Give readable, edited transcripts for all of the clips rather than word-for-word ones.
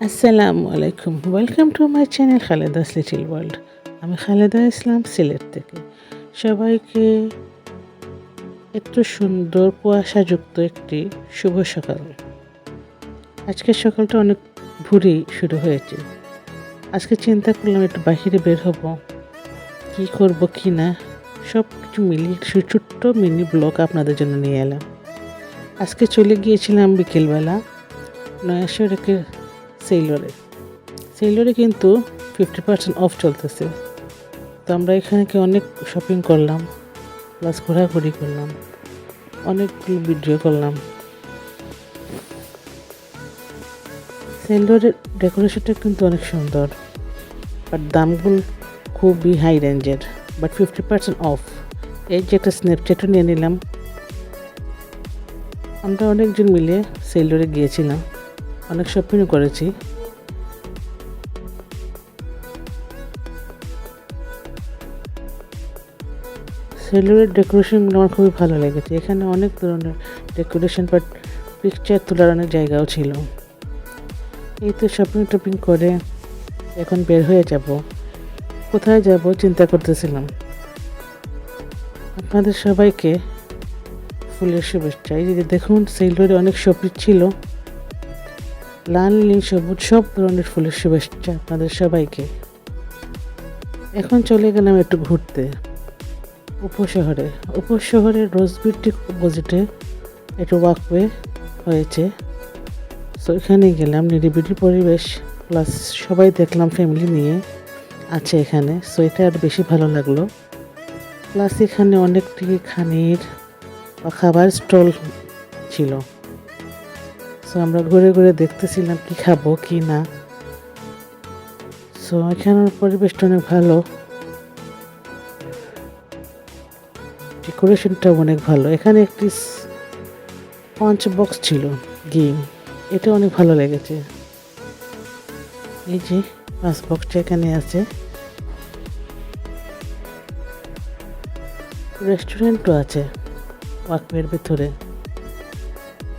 আসসালামু আলাইকুম। Welcome to my channel Khaleda's little world. আমি খালেদা ইসলাম, সিলেট থেকে। সবাইকে এত সুন্দর কুয়াশাযুক্ত একটি শুভ সকাল। আজকের সকালটা অনেক ভোরেই শুরু হয়েছে। আজকে চিন্তা করলাম একটু বাহিরে বের হব, কি করব কি না সব কিছু মিলিয়ে একটু ছোট্ট মিনি ব্লগ আপনাদের জন্য নিয়ে এলাম। আজকে চলে গিয়েছিলাম বিকেলবেলা নয়া সড়কের সেইলরে কিন্তু 50% অফ চলতেছে। তো আমরা এখানে অনেক শপিং করলাম, প্লাস ঘোরাঘুরি করলাম, অনেকগুলো ভিডিও করলাম। সেলডোরের ডেকোরেশনটা কিন্তু অনেক সুন্দর, বাট দামগুলো খুবই হাই রেঞ্জের, বাট 50% অফ। এই যে একটা স্ন্যাপচ্যাটও নিয়ে নিলাম। আমরা অনেকজন মিলে সেলডোরে গিয়েছিলাম, অনেক শপিংও করেছি। সেলুলার ডেকোরেশনগুলো আমার খুবই ভালো লেগেছে। এখানে অনেক ধরনের ডেকোরেশন, বাট পিকচার তোলার অনেক জায়গাও ছিল। এই তো শপিং করে এখন বের হয়ে যাব। কোথায় যাব চিন্তা করতেছিলাম। আপনাদের সবাইকে ফুলের শুভেচ্ছা। এই যে দেখুন, সেলুলারে অনেক শপিং ছিল, লাল নীল সবুজ সব ধরনের ফুলের শুভেচ্ছা আপনাদের সবাইকে। এখন চলে গেলাম একটু ঘুরতে উপশহরের রোজবিটি অপোজিটে একটু ওয়াকওয়ে হয়েছে। সো এখানে গেলাম, নিরিবিলি পরিবেশ, প্লাস সবাই দেখলাম ফ্যামিলি নিয়ে আছে এখানে। সো এটা আরও বেশি ভালো লাগলো। প্লাস এখানে অনেকটি খানির বা খাবার স্টল ছিল। সো আমরা ঘুরে ঘুরে দেখতেছিলাম কি খাবো কি না। সো এখানের পরিবেশটা অনেক ভালো, ডেকোরেশনটাও অনেক ভালো। এখানে একটি পাঞ্চ বক্স ছিল গেম, এটা অনেক ভালো লেগেছে। এই যে পাঁচ বক্সটা এখানে আছে। রেস্টুরেন্টও আছে ওয়াকওয়ের ভিতরে।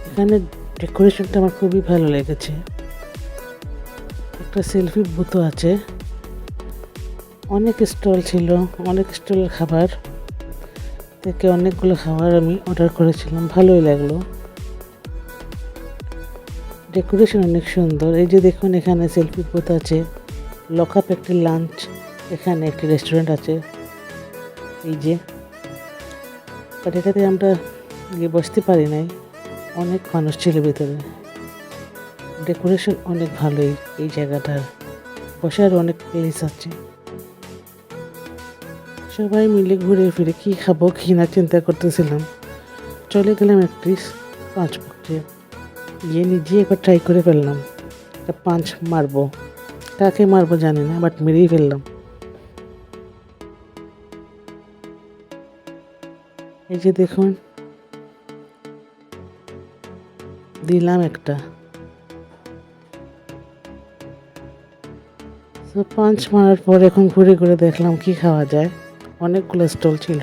এখানে ডেকোরেশনটা আমার খুবই ভালো লেগেছে। একটা সেলফি বুথও আছে। অনেক স্টল ছিল, অনেক স্টলের খাবার থেকে অনেকগুলো খাবার আমি অর্ডার করেছিলাম, ভালোই লাগলো। ডেকোরেশন অনেক সুন্দর। এই যে দেখুন, এখানে সেলফি বুথ আছে, লকআপ একটি লাঞ্চ, এখানে একটি রেস্টুরেন্ট আছে। এই যে বাট এটাতে আমরা গিয়ে বসতে পারি নাই, অনেক মানুষ ছিল ভিতরে। ডেকোরেশন অনেক ভালোই, এই জায়গাটার বসার অনেক প্লেস আছে। সবাই মিলে ঘুরে ফিরে কি খাবো কি না চিন্তা করতেছিলাম। চলে গেলাম একটি পাঁচ বক্সে, গিয়ে নিজে একবার ট্রাই করে ফেললাম। একটা পাঁচ মারবো, কাকে মারবো জানি না, বাট মেরেই ফেললাম। এই যে দেখুন, দিলাম একটা। তো পাঁচ মারার পর এখন ঘুরে ঘুরে দেখলাম কি খাওয়া যায়। অনেকগুলো স্টল ছিল,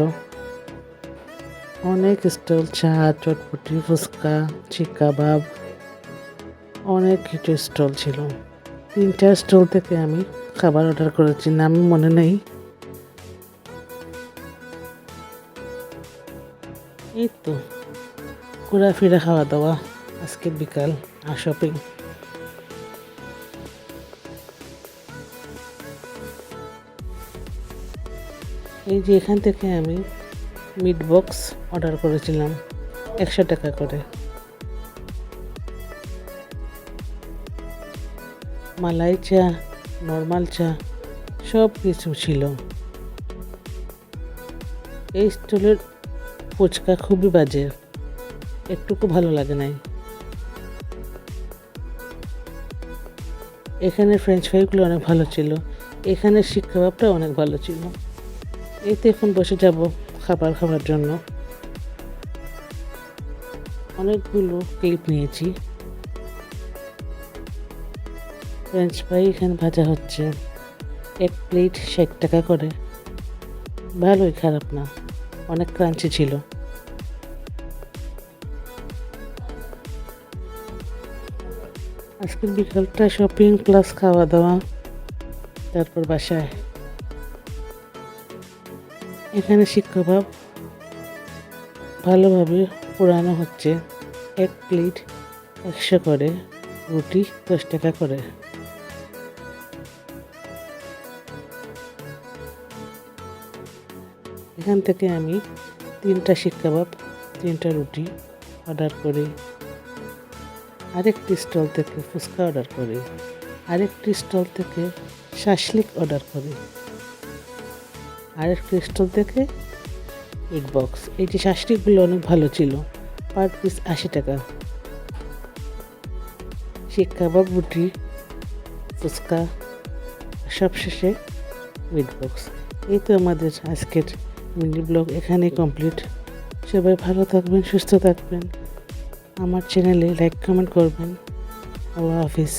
অনেক স্টল, চা, চটপটি, ফুচকা, চিক কাবাব, অনেক কিছু স্টল ছিল। 3টা স্টল থেকে আমি খাবার অর্ডার করেছি, নাম মনে নেই। এই তো ঘোরাফেরা, খাওয়া দাওয়া, আজকের বিকাল আর শপিং। এই যে এখান থেকে আমি মিট বক্স অর্ডার করেছিলাম 100 টাকা করে। মালাই চা, নর্মাল চা, সব কিছু ছিল। এই স্টলের ফুচকা খুবই বাজে, একটুকু ভালো লাগে নাই। এখানে ফ্রেঞ্চ ফ্রাইগুলো অনেক ভালো ছিল, এখানে শিক কাবাবটা অনেক ভালো ছিল। এই তো এখন বসে যাব খাবার খাওয়ার জন্য। অনেকগুলো ক্লিপ নিয়েছি। ফ্রেঞ্চ ফ্রাই এখানে ভাজা হচ্ছে, এক প্লেট 60 টাকা করে, ভালোই, খারাপ না, অনেক ক্রাঞ্চি ছিল। আজকে আজকের বিকালটা শপিং প্লাস খাওয়া দাওয়া, তারপর বাসায়। এখানে শিক কাবাব ভালোভাবে পোড়ানো হচ্ছে। 1 প্লেট 100 করে, রুটি 10 টাকা করে। এখান থেকে আমি 3টা শিক কাবাব, 3টা রুটি অর্ডার করি। আরেকটি স্টল থেকে ফুচকা অর্ডার করি। আরেকটি স্টল থেকে শাসলিক অর্ডার করি। আরেকটি স্টল থেকে মিট বক্স। এই যে শাসলিকগুলো অনেক ভালো ছিল, পার পিস 80 টাকা। শিক কাবাব, রুটি, ফুচকা, সবশেষে মিট বক্স। এই তো আমাদের আজকের মিনি ব্লগ এখানেই কমপ্লিট। সবাই ভালো থাকবেন, সুস্থ থাকবেন। আমার চ্যানেলে লাইক কমেন্ট করবেন। আল্লাহ হাফিজ।